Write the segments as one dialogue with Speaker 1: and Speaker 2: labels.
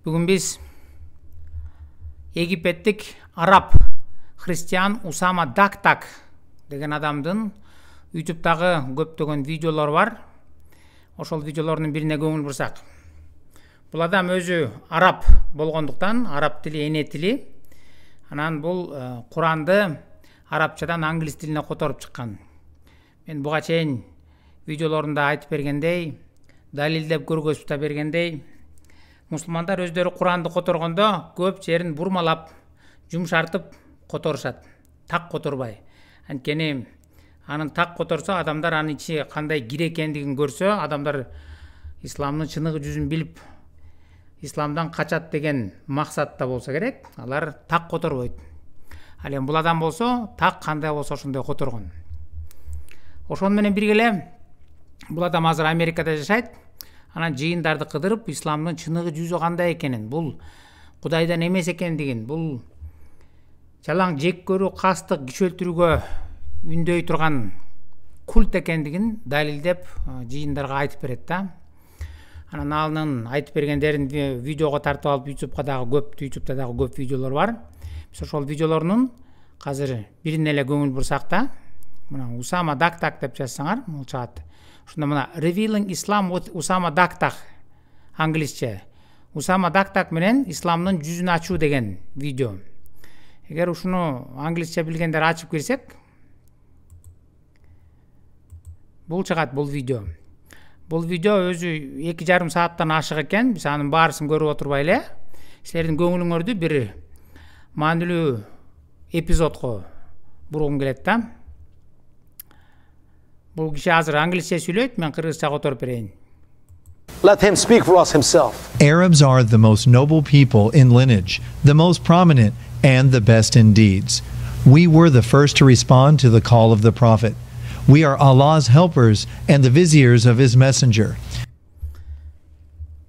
Speaker 1: Бүгін біз Египеттік араб христиан Усама Дактак деген адамдың YouTube'дағы көптеген видеолар бар. Ошол видеолордун бирине көңүл бурсак. Бул адам өзү араб болгондуктан, араб тили эне тили. Анан бул Куранды арабчадан англис тилине которуп чыккан. Мен буга чейин видеолорунда айтып бергендей, далилдеп көргөзүп та бергендей, мусулмандар өздөрү Куранды которгондо көп жерин бурмалап, жумшартып которушат. Так которбай. Анткени анын так которсо, адамдар анын ичи кандай кир экендигин көрсө, адамдар исламдын чыныгы жүзүн билип, исламдан качат деген максатта болсо керек. Алар так которбойт. Ал эми бул адам болсо, так кандай болсо ошондой которгон. Ошону менен бирге эле бул адам азыр Америкада жашайт. Анан жыйындарды кыдырып, исламдын чыныгы жүзү кандай экенин, бул Кудайдан эмес экендигин, бул жалаң жек көрүү, кастык, киши өлтүрүүгө үндөй турган культ экендигин далилдеп жыйындарга айтып берет да. Анан анын айтып бергендерин видеого тартып алып, YouTube'га дагы көп видеолор бар. Биз ошол видеолорунун азыр бирине эле көңүл бурсак да, мына Усама Дактак деп жазсаңар, бул чыгат. Ошондо мына Revealing Islam with Usama Dактак англисче. Усама Дактак менен исламдын жүзүн ачуу деген видео. Эгер ушуну англисче билгендер ачып кирсек, бул чыгат бул видео. Бул видео өзү 2,5 сааттан ашык экен. Биз анын баарысын көрүп отурбай эле, силердин көңүлүңөрдү бир маанилүү эпизодко бургум келет да. Бул киши азыр англисче сүйлөйт, мен кыргызча которуп берейин.
Speaker 2: Let him speak for us himself.
Speaker 3: Arabs are the most noble people in lineage, the most prominent, and the best in deeds. We were the first to respond to the call of the Prophet. We are Allah's helpers and the viziers of his messenger.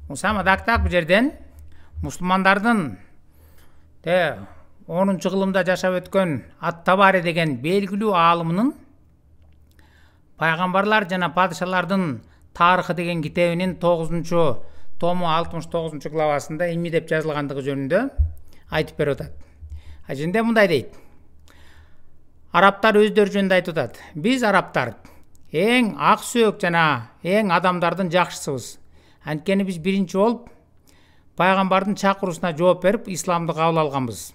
Speaker 1: Усама Дактак бул жерден мусулмандардын 10-кылымда жашап өткөн Ат-Табари деген белгилүү аалымынын Пайгамбарлар жана падышалардын тарыхы деген китебинин 9-тому 69-главасында эмне деп жазылгандыгы жөнүндө айтып берип атат. Ажында мындай дейт. Арабтар өздөрү жөнүндө айтып атат. Биз арабтар эң ак сөөк жана эң адамдардын жакшысыбыз. Анткени биз биринчи болуп пайгамбардын чакыруусуна жооп берип, исламды кабыл алганбыз.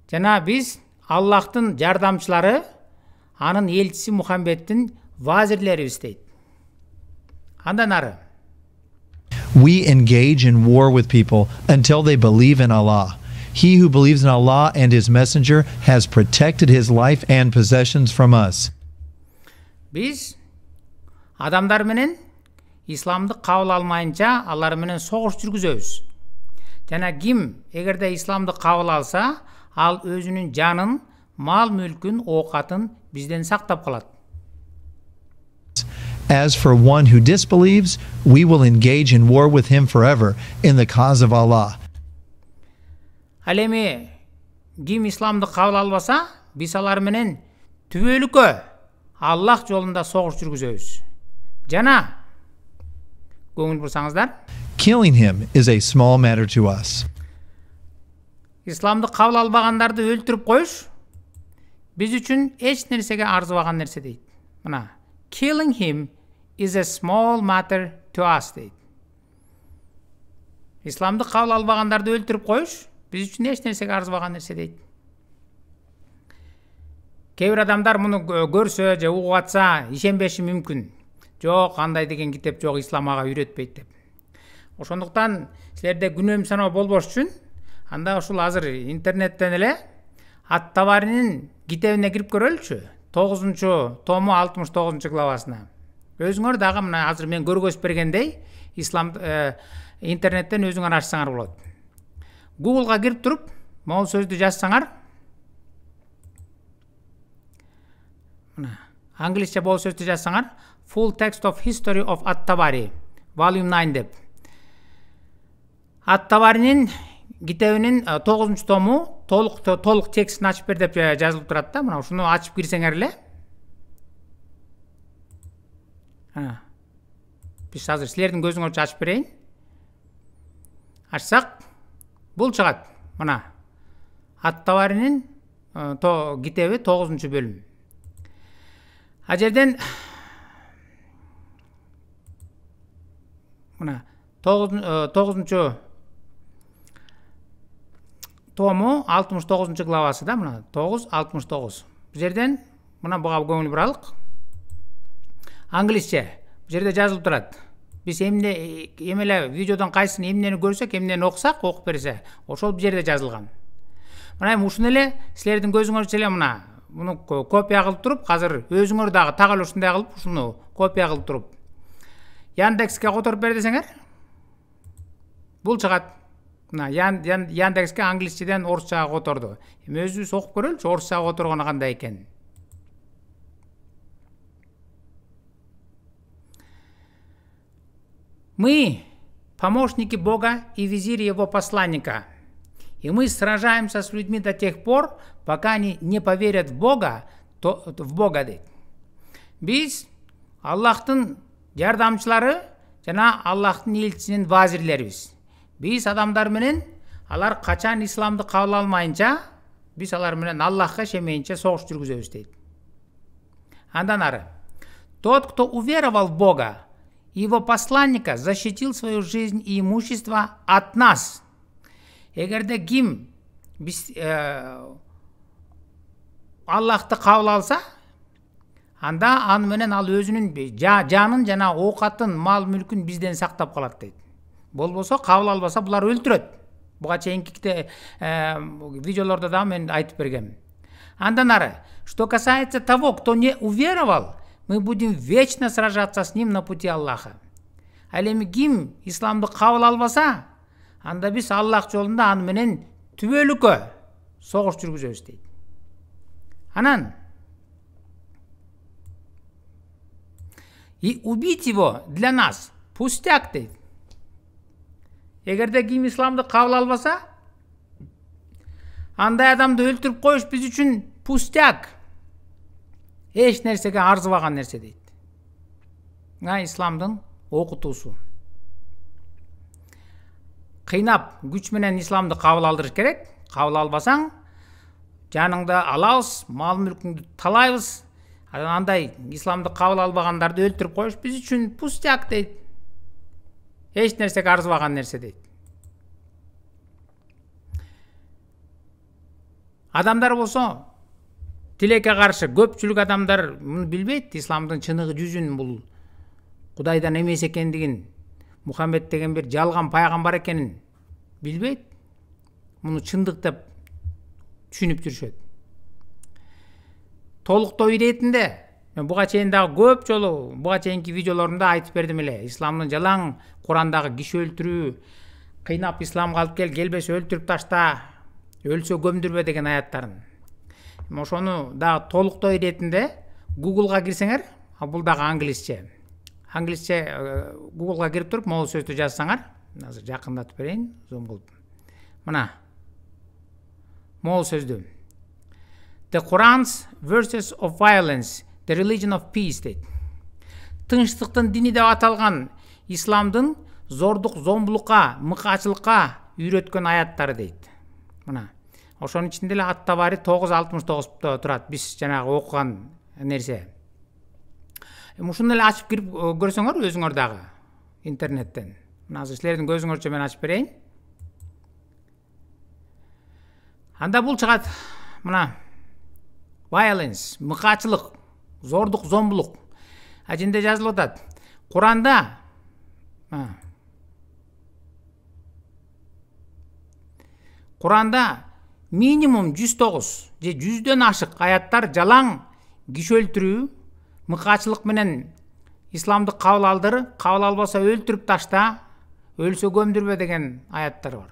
Speaker 1: Жана биз Аллахтын жардамчылары, анын элчиси Мухаммедтин вазирлерибиз дейт. Андан ары.
Speaker 3: We engage in war with people until they believe in Allah. He who believes in Allah and his messenger has protected his life and possessions from us.
Speaker 1: Биз адамдар менен исламды кабыл алмайынча алар менен согуш жүргүзөбүз. Жана ким эгерде исламды кабыл алса, ал өзүнүн жанын, мал мүлкүн, оокатын бизден сактап калат.
Speaker 3: As for one who disbelieves, we will engage in war with him forever in the cause of Allah.
Speaker 1: Ал эми ким исламды кабыл албаса, биз алар менен түбөлүккө Аллах жолунда согуш жүргүзөбүз. Жана көңүл бурсаңыздар,
Speaker 3: Killing him is a small matter to us.
Speaker 1: исламды кабыл албагандарды өлтүрүп коюш биз үчүн эч нерсеге арзыбаган нерсе дейт. Мына, killing him is a small matter to us дейт. Исламды кабыл албагандарды өлтүрүп коюш биз үчүн эч нерсеге арзыбаган нерсе дейт. Кээ бир адамдар муну көрсө же угуп атса, ишенбеши мүмкүн. Жок, андай деген китеп жок, ислам ага үйрөтпөйт деп. Ошондуктан силерде күнөөм саноо болбош үчүн, анда ушул азыр интернеттен эле Ат-Табаринин китебине кирип көрөлүчү. 9-тому 69-главасына. Өзүңөр дагы мына азыр мен көргөзүп бергендей, ислам интернеттен өзүңөр ачсаңар болот. Google'га кирип туруп, могул сөздү жазсаңар, мына англисче бул сөздү жазсаңар, Full Text of History of At-Tabari, Volume 9 деп. Ат-Табаринин китебинин 9-тому толук текстин ачып бер деп жазылып турат да. Мына ушуну ачып кирсеңер эле. Биз азыр силердин көзүңөрчө ачып берейин. ачсак бул чыгат. Мына Ат-Табаринин китеби 9-бөлүм. А жерден мына 9-тому 69 да, мына 9:69. Бул жерден мына буга көңүл буралык. Англисче бул жерде жазылып турат. Биз эмеле видеодон кайсын эмнени көрсөк, эмнени окусак, окуп берсе, ошол бул жерде жазылган. Мына ушуну эле силердин көзүңөрчө эле муну копия кылып туруп, азыр өзүңөр дагы так эле ушундай кылып, ушуну копия кылып туруп Яндекске которуп бер десеңер, бул чыгат. Мына Яндекске англисчеден орусчага которду. Эми өзүбүз окуп көрөлүчү, орусчага которгону кандай экен. Мы помощники Бога и визири Его посланника. И мы сражаемся с людьми до тех пор, пока они не поверят в Бога, дейт. Биз Аллахтын жардамчылары жана Аллахтын элчисинин вазирлерибиз. Биз адамдар менен алар качан исламды кабыл алмайынча, биз алар менен Аллахка ишенмейинче согуш жүргүзөбүз дейт. Андан ары. Тот, кто уверовал в Бога и Его посланника, защитил свою жизнь и имущество от нас. Эгерде ким биз Аллахты кабыл алса, анда аны менен ал өзүнүн жанын жана оокатын, мал мүлкүн бизден сактап калат дейт. Болбосо кабыл албаса булар өлтүрөт. Буга чейинки видеолордо да мен айтып бергем. Андан ары, что касается того, кто не уверовал, мы будем вечно сражаться с ним на пути Аллаха. Ал эми ким исламды кабыл албаса, анда биз Аллах жолунда аны менен түбөлүккө согуш жүргүзөбүз дейт. Анан и убить его для нас пустяк дейт. Эгерде ким исламды кабыл албаса, андай адамды өлтүрүп коюш биз үчүн пустяк. Эч нерсеге арзыбаган нерсе дейт. Исламдын окутуусу. Кыйнап, күч менен исламды кабыл алдырыш керек. Кабыл албасаң, жаныңды алабыз, мал мүлкүңдү талайбыз. Андай исламды кабыл албагандарды өлтүрүп коюш биз үчүн пустяк дейт. Эч нерсеге арзыбаган нерсе дейт. Адамдар болсо, тилекке каршы көпчүлүк адамдар муну билбейт, исламдын чыныгы жүзүн, бул Кудайдан эмес экендигин, Мухаммед деген бир жалган пайгамбар экенин билбейт. Муну чындык деп түшүнүп жүрүшөт. Толуктоо иретинде мен буга чейин дагы көп жолу буга чейинки видеолорумда айтып бердим эле. Исламдын жалаң Курандагы киши өлтүрүү, кыйнап исламга алып келбесе өлтүрүп ташта, өлсө көмдүрбө деген аяттарын. Ошону дагы толуктоо иретинде Google'га кирсеңер, бул дагы англисче. Англисче Google'га кирип туруп, могул сөздү жазсаңар, азыр жакындатып берейин, зум кылып. Мына. Могул сөздү. The Quran's verses of violence, the religion of peace дейт. Тынчтыктын дини деп аталган исламдын зордук, зомбулукка, мыкаачылыкка үйрөткөн аяттары дейт. Мына. Ошонун ичинде эле Ат-Табари 9:69 турат. Биз жанагы окуган нерсе. Ушуну эле ачып кирип көрсөңөр өзүңөр дагы интернеттен. Мына азыр силердин көзүңөрчө мен ачып берейин. Анда бул чыгат. Мына violence, мыкаачылык, зордук, зомбулук. Ажинде жазылып атат. Куранда минимум 109 же 100дөн ашык аяттар жалаң киши өлтүрүү, мыкаачылык менен исламды кабыл алдыр, кабыл албаса өлтүрүп ташта, өлсө көмдүрбө деген аяттар бар.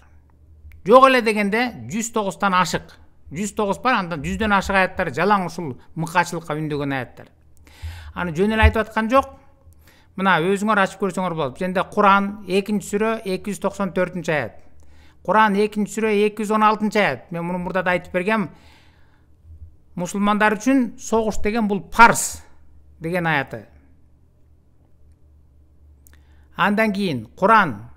Speaker 1: Жок эле дегенде 109тан ашык. 109 бар, андан 100дөн ашык аяттар жалаң ушул мыкаачылыкка үндөгөн аяттар. Аны жөн эле айтып аткан жок. Мына өзүңөр ачып көрсөңөр болот. Бизде Куран 2-сүрө 294-аят. Куран 2-сүрө 216-аят. Мен муну мурда да айтып бергем. Мусулмандар үчүн согуш деген бул парз деген аяты. Андан кийин Куран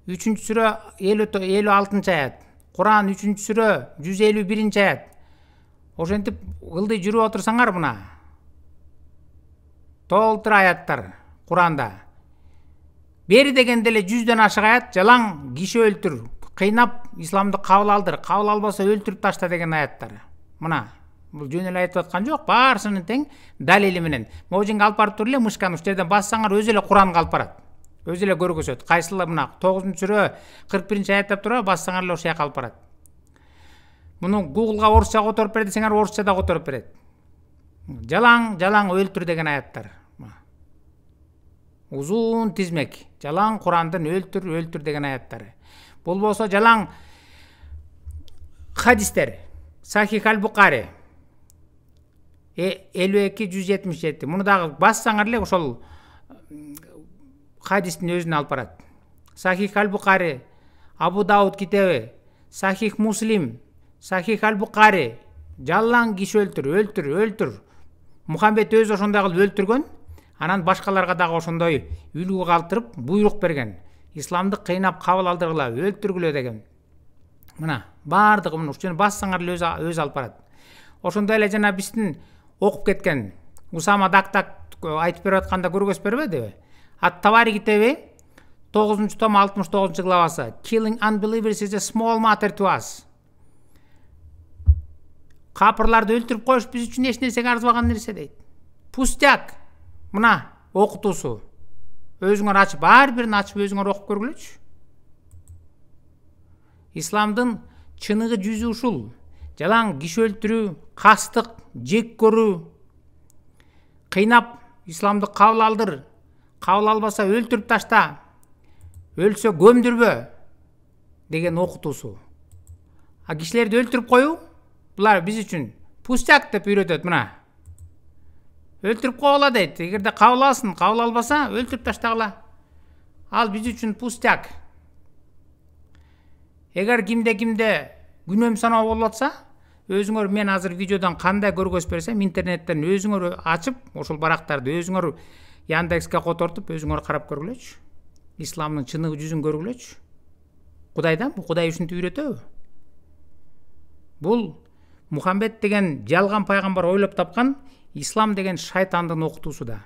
Speaker 1: 3 сүрө 56 аят. Куран 3 сүрө 151 аят. Ошентип ылдый жүрүп отурсаңар мына. Толтур аяттар Куранда. Бери дегенде эле 100дөн ашык аят жалаң киши өлтүр, кыйнап исламды кабыл алдыр, кабыл албаса өлтүрүп ташта деген аяттар. Мына бул жөн эле айтып аткан жок, баарысынын тең далили менен. Можинге алып барып тур эле мышканы ушул жерден бассаңар өзү эле Куранга алып барат. Өзү эле көргөзөт. Кайсылар мына 9-сүрө 41 аят деп тура бассаңар эле ошол жака алып барат. Муну Google'га орусча которуп бер десеңер орусча да которуп берет. Жалаң өлтүр деген аяттар. Узун тизмек. Жалаң Курандын өлтүр деген аяттары. Болбосо жалаң хадистер. Сахих аль-Бухари 52-177. Муну дагы бассаңар эле ошол хадистин өзүнө алып барат. Сахих аль-Бухари, Абу Дауд китеби, Сахих Муслим, Сахих аль-Бухари. Жалаң киши өлтүр. Мухаммед өзү ошондой кылып өлтүргөн. Анан башкаларга дагы ошондой үлгү калтырып буйрук берген. Исламды кыйнап кабыл алдыргыла, өлтүргүлө деген. Мына бардыгы муну ушуну бассаңар эле өзү алып барат. Ошондой эле жана биздин окуп кеткен Усама Дактак айтып берип атканда көргөзүп бербедиби? Ат-Табари китеби 9-том 69-главасы. Killing unbelievers is a small matter to us. Капырларды өлтүрүп коюш биз үчүн эч нерсеге арзыбаган нерсе дейт. Пустяк. Мына окутуусу. Өзүңөр ачып, ар бирин ачып өзүңөр окуп көргүлөчү. Исламдын чыныгы жүзү ушул. Жалаң киши өлтүрүү, кастык, жек көрүү, кыйнап исламды кабыл алдыр, кабыл албаса өлтүрүп ташта, өлсө көмдүрбө деген окутуусу. А кишилерди өлтүрүп коюу булар биз үчүн пустяк деп үйрөтөт мына. Өлтүрүп койгула дейт. Эгерде кабыл алсын, кабыл албаса өлтүрүп таштагыла. Ал биз үчүн пустяк. Эгер кимде күнөөм саноо болуп атса, өзүңөр мен азыр видеодон кандай көргөзүп берсем, интернеттен өзүңөр ачып, ошол барактарды өзүңөр Яндекске котортуп, өзүңөр карап көргүлөчү. Исламдын чыныгы жүзүн көргүлөчү. Кудайдан бу Кудай ушинтип үйрөтөбү? Бул Мухаммед деген жалган пайгамбар ойлоп тапкан ислам деген шайтандын окутуусу да.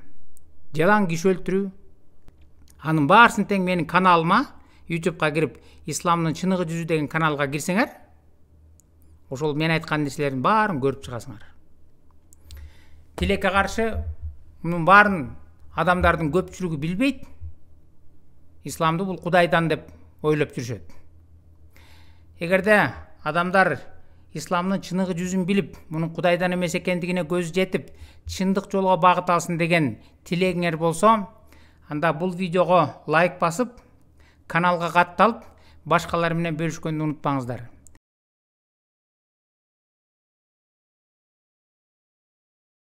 Speaker 1: Жалаң киши өлтүрүү. Анын баарысын тең менин каналыма YouTube'га кирип, исламдын чыныгы жүзү деген каналга кирсеңер, ошол мен айткан нерселердин баарын көрүп чыгасыңар. Тилекке каршы мунун баарын адамдардын көпчүлүгү билбейт. Исламды бул Кудайдан деп ойлоп жүрүшөт. Эгерде адамдар исламдын чыныгы жүзүн билип, мунун Кудайдан эмес экендигине көзү жетип, чындык жолго багыт алсын деген тилегиңер болсо, анда бул видеого лайк басып, каналга катталып, башкалар менен бөлүшкөндү унутпаңыздар.